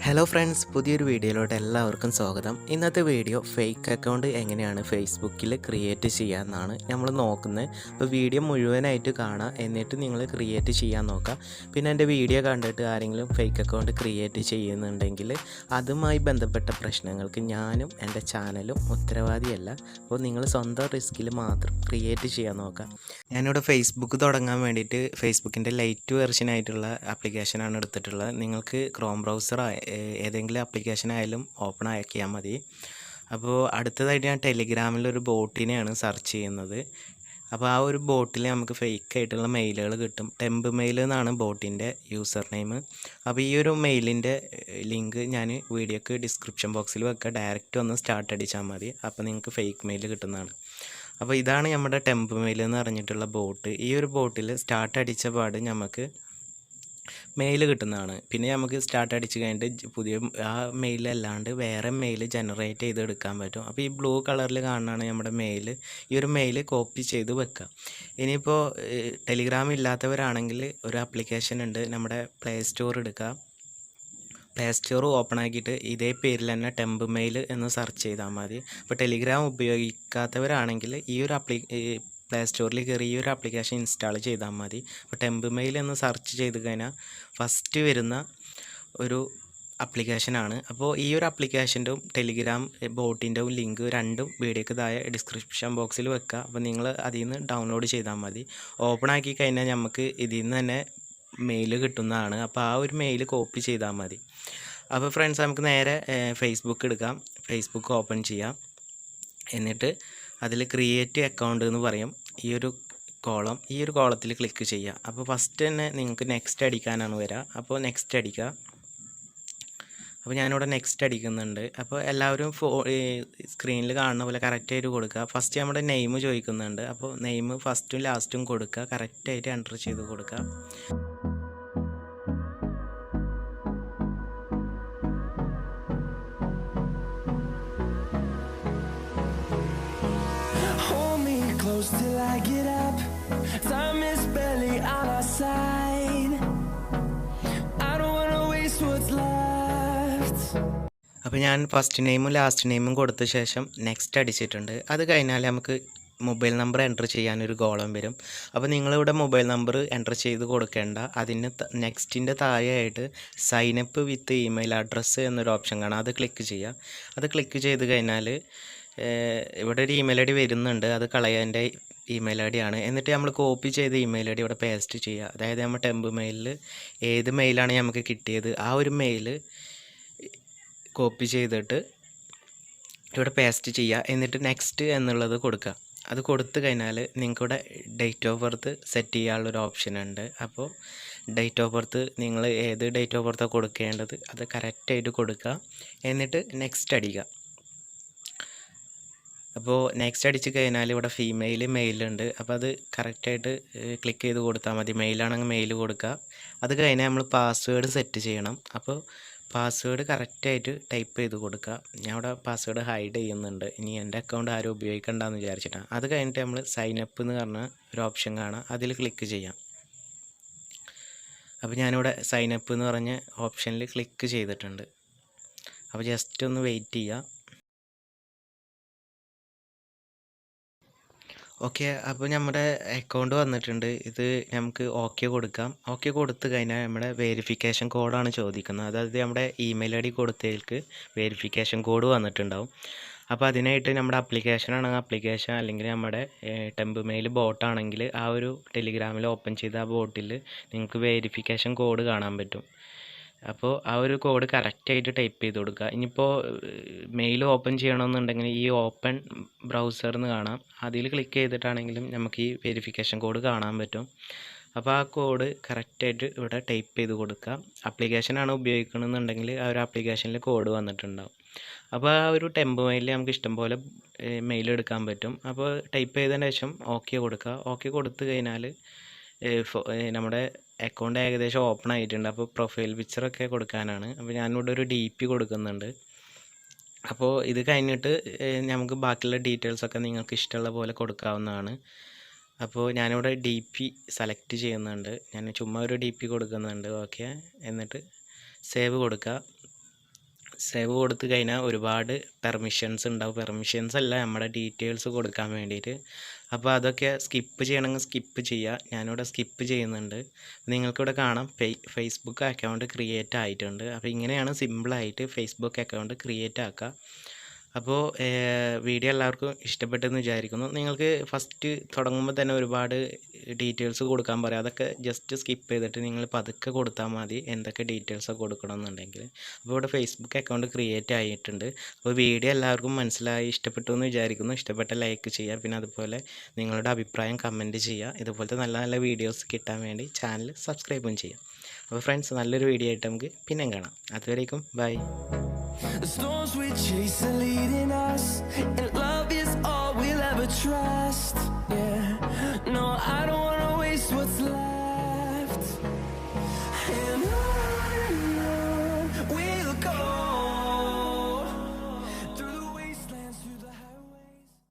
Hello friends, പുതിയൊരു വീഡിയോയിലോട്ട് എല്ലാവർക്കും സ്വാഗതം. ഇന്നത്തെ വീഡിയോ ഫേക്ക് അക്കൗണ്ട് എങ്ങനെയാണ് ഫേസ്ബുക്കിൽ ക്രിയേറ്റ് ചെയ്യാമെന്നാണ് നമ്മൾ നോക്കുന്നത്. അപ്പോൾ വീഡിയോ മുഴുവനായിട്ട് കാണാം, എന്നിട്ട് നിങ്ങൾ ക്രിയേറ്റ് ചെയ്യാൻ നോക്കുക. പിന്നെ എൻ്റെ വീഡിയോ കണ്ടിട്ട് ആരെങ്കിലും ഫേക്ക് അക്കൗണ്ട് ക്രിയേറ്റ് ചെയ്യുന്നുണ്ടെങ്കിൽ അതുമായി ബന്ധപ്പെട്ട പ്രശ്നങ്ങൾക്ക് ഞാനും എൻ്റെ ചാനലും ഉത്തരവാദിയല്ല. അപ്പോൾ നിങ്ങൾ സ്വന്തം റിസ്കിൽ മാത്രം ക്രിയേറ്റ് ചെയ്യാൻ നോക്കുക. ഞാനിവിടെ ഫേസ്ബുക്ക് തുടങ്ങാൻ വേണ്ടിയിട്ട് ഫേസ്ബുക്കിൻ്റെ ലൈറ്റ് വെർഷനായിട്ടുള്ള ആപ്ലിക്കേഷനാണ് എടുത്തിട്ടുള്ളത്. നിങ്ങൾക്ക് ക്രോം ബ്രൗസർ ഏതെങ്കിലും ആപ്ലിക്കേഷൻ ആയാലും ഓപ്പൺ ആക്കിയാൽ മതി. അപ്പോൾ അടുത്തതായിട്ട് ഞാൻ ടെലിഗ്രാമിലൊരു ബോട്ടിനെയാണ് സെർച്ച് ചെയ്യുന്നത്. അപ്പോൾ ആ ഒരു ബോട്ടിൽ നമുക്ക് ഫേക്ക് ആയിട്ടുള്ള മെയിലുകൾ കിട്ടും. ടെമ്പ് മെയിൽ എന്നാണ് ബോട്ടിൻ്റെ യൂസർ നെയിം. അപ്പോൾ ഈ ഒരു മെയിലിൻ്റെ ലിങ്ക് ഞാൻ വീഡിയോക്ക് ഡിസ്ക്രിപ്ഷൻ ബോക്സിൽ വെക്കുക. ഡയറക്റ്റ് ഒന്ന് സ്റ്റാർട്ട് അടിച്ചാൽ മതി. അപ്പോൾ നിങ്ങൾക്ക് ഫേക്ക് മെയിൽ കിട്ടുന്നതാണ്. അപ്പോൾ ഇതാണ് നമ്മുടെ ടെമ്പ് മെയിൽ എന്ന് പറഞ്ഞിട്ടുള്ള ബോട്ട്. ഈ ഒരു ബോട്ടിൽ സ്റ്റാർട്ട് അടിച്ച പാട് നമുക്ക് മെയിൽ കിട്ടുന്നതാണ്. പിന്നെ നമുക്ക് സ്റ്റാർട്ട് അടിച്ച് കഴിഞ്ഞിട്ട് പുതിയ ആ മെയിലല്ലാണ്ട് വേറെ മെയിൽ ജനറേറ്റ് ചെയ്തെടുക്കാൻ പറ്റും. അപ്പോൾ ഈ ബ്ലൂ കളറിൽ കാണുന്നതാണ് നമ്മുടെ മെയിൽ. ഈ ഒരു മെയിൽ കോപ്പി ചെയ്ത് വെക്കുക. ഇനിയിപ്പോൾ ടെലിഗ്രാം ഇല്ലാത്തവരാണെങ്കിൽ ഒരു ആപ്ലിക്കേഷൻ ഉണ്ട്, നമ്മുടെ പ്ലേ സ്റ്റോർ എടുക്കുക. പ്ലേ സ്റ്റോർ ഓപ്പൺ ആക്കിയിട്ട് ഇതേ പേരിൽ തന്നെ ടെമ്പ് മെയിൽ എന്ന് സെർച്ച് ചെയ്താൽ മതി. അപ്പോൾ ടെലിഗ്രാം ഉപയോഗിക്കാത്തവരാണെങ്കിൽ ഈ ഒരു പ്ലേ സ്റ്റോറിൽ കയറി ഈ ഒരു ആപ്ലിക്കേഷൻ ഇൻസ്റ്റാൾ ചെയ്താൽ മതി. അപ്പോൾ ടെമ്പ് മെയിൽ എന്ന് സെർച്ച് ചെയ്ത് കഴിഞ്ഞാൽ ഫസ്റ്റ് വരുന്ന ഒരു ആപ്ലിക്കേഷനാണ്. അപ്പോൾ ഈ ഒരു ആപ്ലിക്കേഷൻ്റെയും ടെലിഗ്രാം ബോട്ടിൻ്റെയും ലിങ്ക് രണ്ടും വീഡിയോക്ക് താഴെ ഡിസ്ക്രിപ്ഷൻ ബോക്സിൽ വെക്കുക. അപ്പോൾ നിങ്ങൾ അതിൽ നിന്ന് ഡൗൺലോഡ് ചെയ്താൽ മതി. ഓപ്പൺ ആക്കി കഴിഞ്ഞാൽ നമുക്ക് ഇതിൽ നിന്ന് തന്നെ മെയിൽ കിട്ടുന്നതാണ്. അപ്പോൾ ആ ഒരു മെയിൽ കോപ്പി ചെയ്താൽ മതി. അപ്പോൾ ഫ്രണ്ട്സ്, നമുക്ക് നേരെ ഫേസ്ബുക്ക് എടുക്കാം. ഫേസ്ബുക്ക് ഓപ്പൺ ചെയ്യാം. എന്നിട്ട് അതിൽ ക്രിയേറ്റ് അക്കൗണ്ട് എന്ന് പറയും ഈ ഒരു കോളത്തിൽ ക്ലിക്ക് ചെയ്യുക. അപ്പോൾ ഫസ്റ്റ് തന്നെ നിങ്ങൾക്ക് നെക്സ്റ്റ് അടിക്കാനാണ് വരിക. അപ്പോൾ നെക്സ്റ്റ് അടിക്കുക. അപ്പോൾ ഞാനിവിടെ നെക്സ്റ്റ് അടിക്കുന്നുണ്ട്. അപ്പോൾ എല്ലാവരും സ്ക്രീനിൽ കാണുന്ന പോലെ കറക്റ്റായിട്ട് കൊടുക്കുക. ഫസ്റ്റ് നമ്മുടെ നെയിം ചോദിക്കുന്നുണ്ട്. അപ്പോൾ നെയിം ഫസ്റ്റും ലാസ്റ്റും കൊടുക്കുക. കറക്റ്റായിട്ട് എൻ്റർ ചെയ്ത് കൊടുക്കുക. Till I get up, time is barely on our side. I don't wanna waste what's left. അപ്പോൾ ഞാൻ ഫസ്റ്റ് നെയിമും ലാസ്റ്റ് നെയിമും കൊടുത്ത ശേഷം നെക്സ്റ്റ് അടിച്ചിട്ടുണ്ട്. അത് കഴിഞ്ഞാൽ നമുക്ക് മൊബൈൽ നമ്പർ എൻ്റർ ചെയ്യാനൊരു കോളം വരും. അപ്പോൾ നിങ്ങളിവിടെ മൊബൈൽ നമ്പർ എൻ്റർ ചെയ്ത് കൊടുക്കേണ്ട. അതിന് നെക്സ്റ്റിൻ്റെ താഴെയായിട്ട് സൈനപ്പ് വിത്ത് ഇമെയിൽ അഡ്രസ്സ് എന്നൊരു ഓപ്ഷൻ കാണാം. അത് ക്ലിക്ക് ചെയ്യുക. അത് ക്ലിക്ക് ചെയ്ത് കഴിഞ്ഞാൽ ഇവിടെ ഒരു ഇമെയിൽ ഐ ഡി വരുന്നുണ്ട്. അത് കളയാൻ്റെ ഇമെയിൽ ഐ ഡി ആണ്. എന്നിട്ട് നമ്മൾ കോപ്പി ചെയ്ത ഇമെയിൽ ഐ ഡി ഇവിടെ പേസ്റ്റ് ചെയ്യുക. അതായത് നമ്മൾ ടെമ്പ് മെയിലിൽ ഏത് മെയിലാണ് നമുക്ക് കിട്ടിയത് ആ ഒരു മെയിൽ കോപ്പി ചെയ്തിട്ട് ഇവിടെ പേസ്റ്റ് ചെയ്യുക. എന്നിട്ട് നെക്സ്റ്റ് എന്നുള്ളത് കൊടുക്കുക. അത് കൊടുത്തു കഴിഞ്ഞാൽ നിങ്ങൾക്കിവിടെ ഡേറ്റ് ഓഫ് ബർത്ത് സെറ്റ് ചെയ്യാനുള്ളൊരു ഓപ്ഷൻ ഉണ്ട്. അപ്പോൾ ഡേറ്റ് ഓഫ് ബർത്ത് നിങ്ങൾ ഏത് ഡേറ്റ് ഓഫ് ബർത്താണ് കൊടുക്കേണ്ടത് അത് കറക്റ്റായിട്ട് കൊടുക്കുക. എന്നിട്ട് നെക്സ്റ്റ് അടിക്കുക. അപ്പോൾ നെക്സ്റ്റ് അടിച്ച് കഴിഞ്ഞാൽ ഇവിടെ ഫീമെയിൽ മെയിലുണ്ട്. അപ്പോൾ അത് കറക്റ്റായിട്ട് ക്ലിക്ക് ചെയ്ത് കൊടുത്താൽ മതി. മെയിലാണെങ്കിൽ മെയിൽ കൊടുക്കുക. അത് കഴിഞ്ഞാൽ നമ്മൾ പാസ്വേഡ് സെറ്റ് ചെയ്യണം. അപ്പോൾ പാസ്വേഡ് കറക്റ്റായിട്ട് ടൈപ്പ് ചെയ്ത് കൊടുക്കുക. ഞാൻ ഇവിടെ പാസ്വേഡ് ഹൈഡ് ചെയ്യുന്നുണ്ട്. ഇനി എൻ്റെ അക്കൗണ്ട് ആരും ഉപയോഗിക്കണ്ടെന്ന് വിചാരിച്ചിട്ടാണ്. അത് കഴിഞ്ഞിട്ട് നമ്മൾ സൈനപ്പ് എന്ന് പറഞ്ഞ ഒരു ഓപ്ഷൻ കാണാം. അതിൽ ക്ലിക്ക് ചെയ്യാം. അപ്പോൾ ഞാനിവിടെ സൈനപ്പ് എന്ന് പറഞ്ഞ ഓപ്ഷനിൽ ക്ലിക്ക് ചെയ്തിട്ടുണ്ട്. അപ്പോൾ ജസ്റ്റ് ഒന്ന് വെയിറ്റ് ചെയ്യുക. ഓക്കെ, അപ്പോൾ നമ്മുടെ അക്കൗണ്ട് വന്നിട്ടുണ്ട്. ഇത് നമുക്ക് ഓക്കെ കൊടുക്കാം. ഓക്കെ കൊടുത്തു കഴിഞ്ഞാൽ നമ്മുടെ വെരിഫിക്കേഷൻ കോഡാണ് ചോദിക്കുന്നത്. അതായത് നമ്മുടെ ഇമെയിൽ ഐ ഡി കൊടുത്തതിലേക്ക് വെരിഫിക്കേഷൻ കോഡ് വന്നിട്ടുണ്ടാവും. അപ്പോൾ അതിനായിട്ട് നമ്മുടെ ആപ്ലിക്കേഷൻ ആണെങ്കിൽ ആപ്ലിക്കേഷൻ, അല്ലെങ്കിൽ നമ്മുടെ ടെമ്പ് മെയിൽ ബോട്ടാണെങ്കിൽ ആ ഒരു ടെലിഗ്രാമിൽ ഓപ്പൺ ചെയ്ത ആ ബോട്ടിൽ നിങ്ങൾക്ക് വെരിഫിക്കേഷൻ കോഡ് കാണാൻ പറ്റും. അപ്പോൾ ആ ഒരു കോഡ് കറക്റ്റായിട്ട് ടൈപ്പ് ചെയ്ത് കൊടുക്കുക. ഇനിയിപ്പോൾ മെയിൽ ഓപ്പൺ ചെയ്യണമെന്നുണ്ടെങ്കിൽ ഈ ഓപ്പൺ ബ്രൗസർ എന്ന് കാണാം. അതിൽ ക്ലിക്ക് ചെയ്തിട്ടാണെങ്കിലും നമുക്ക് ഈ വെരിഫിക്കേഷൻ കോഡ് കാണാൻ പറ്റും. അപ്പോൾ ആ കോഡ് കറക്റ്റായിട്ട് ഇവിടെ ടൈപ്പ് ചെയ്ത് കൊടുക്കുക. ആപ്ലിക്കേഷനാണ് ഉപയോഗിക്കണമെന്നുണ്ടെങ്കിൽ ആ ഒരു ആപ്ലിക്കേഷനിൽ കോഡ് വന്നിട്ടുണ്ടാവും. അപ്പോൾ ആ ഒരു ടെമ്പ് മെയിലിൽ നമുക്ക് ഇഷ്ടംപോലെ മെയിൽ എടുക്കാൻ പറ്റും. അപ്പോൾ ടൈപ്പ് ചെയ്തതിന് ശേഷം ഓക്കെ കൊടുക്കുക. ഓക്കെ കൊടുത്തു കഴിഞ്ഞാൽ നമ്മുടെ അക്കൗണ്ട് ഏകദേശം ഓപ്പൺ ആയിട്ടുണ്ട്. അപ്പോൾ പ്രൊഫൈൽ പിക്ചറൊക്കെ കൊടുക്കാനാണ്. അപ്പോൾ ഞാനിവിടെ ഒരു DP കൊടുക്കുന്നുണ്ട്. അപ്പോൾ ഇത് കഴിഞ്ഞിട്ട് നമുക്ക് ബാക്കിയുള്ള ഡീറ്റെയിൽസൊക്കെ നിങ്ങൾക്ക് ഇഷ്ടമുള്ള പോലെ കൊടുക്കാവുന്നതാണ്. അപ്പോൾ ഞാനിവിടെ DP സെലക്ട് ചെയ്യുന്നുണ്ട്. ഞാൻ ചുമ്മാ ഒരു DP കൊടുക്കുന്നുണ്ട്. ഓക്കെ, എന്നിട്ട് സേവ് കൊടുക്കുക. സേവ് കൊടുത്തു കഴിഞ്ഞാൽ ഒരുപാട് പെർമിഷൻസ് ഉണ്ടാവും. പെർമിഷൻസ് അല്ല, നമ്മുടെ ഡീറ്റെയിൽസ് കൊടുക്കാൻ വേണ്ടിയിട്ട്. അപ്പോൾ അതൊക്കെ സ്കിപ്പ് ചെയ്യണമെങ്കിൽ സ്കിപ്പ് ചെയ്യുക. ഞാനിവിടെ സ്കിപ്പ് ചെയ്യുന്നുണ്ട്. നിങ്ങൾക്കിവിടെ കാണാം ഫേസ്ബുക്ക് അക്കൗണ്ട് ക്രിയേറ്റ് ആയിട്ടുണ്ട്. അപ്പോൾ ഇങ്ങനെയാണ് സിമ്പിളായിട്ട് ഫേസ്ബുക്ക് അക്കൗണ്ട് ക്രിയേറ്റ് ആക്കുക. അപ്പോൾ വീഡിയോ എല്ലാവർക്കും ഇഷ്ടപ്പെട്ടെന്ന് വിചാരിക്കുന്നു. നിങ്ങൾക്ക് ഫസ്റ്റ് തുടങ്ങുമ്പോൾ തന്നെ ഒരുപാട് ഡീറ്റെയിൽസ് കൊടുക്കാൻ പറയാം. അതൊക്കെ ജസ്റ്റ് സ്കിപ്പ് ചെയ്തിട്ട് നിങ്ങൾ പതുക്കെ കൊടുത്താൽ മതി, എന്തൊക്കെ ഡീറ്റെയിൽസൊക്കെ കൊടുക്കണമെന്നുണ്ടെങ്കിൽ. അപ്പോൾ ഇവിടെ ഫേസ്ബുക്ക് അക്കൗണ്ട് ക്രിയേറ്റ് ആയിട്ടുണ്ട്. അപ്പോൾ വീഡിയോ എല്ലാവർക്കും മനസ്സിലായി ഇഷ്ടപ്പെട്ടു എന്ന് വിചാരിക്കുന്നു. ഇഷ്ടപ്പെട്ട ലൈക്ക് ചെയ്യുക, പിന്നെ അതുപോലെ നിങ്ങളുടെ അഭിപ്രായം കമൻറ്റ് ചെയ്യുക. ഇതുപോലത്തെ നല്ല നല്ല വീഡിയോസ് കിട്ടാൻ വേണ്ടി ചാനൽ സബ്സ്ക്രൈബും ചെയ്യാം. അപ്പോൾ ഫ്രണ്ട്സ്, നല്ലൊരു വീഡിയോ ആയിട്ട് നമുക്ക് പിന്നെയും കാണാം. അതുവരേക്കും by. The storms we chase are leading us, and love is all we'll ever trust. Yeah, no, I don't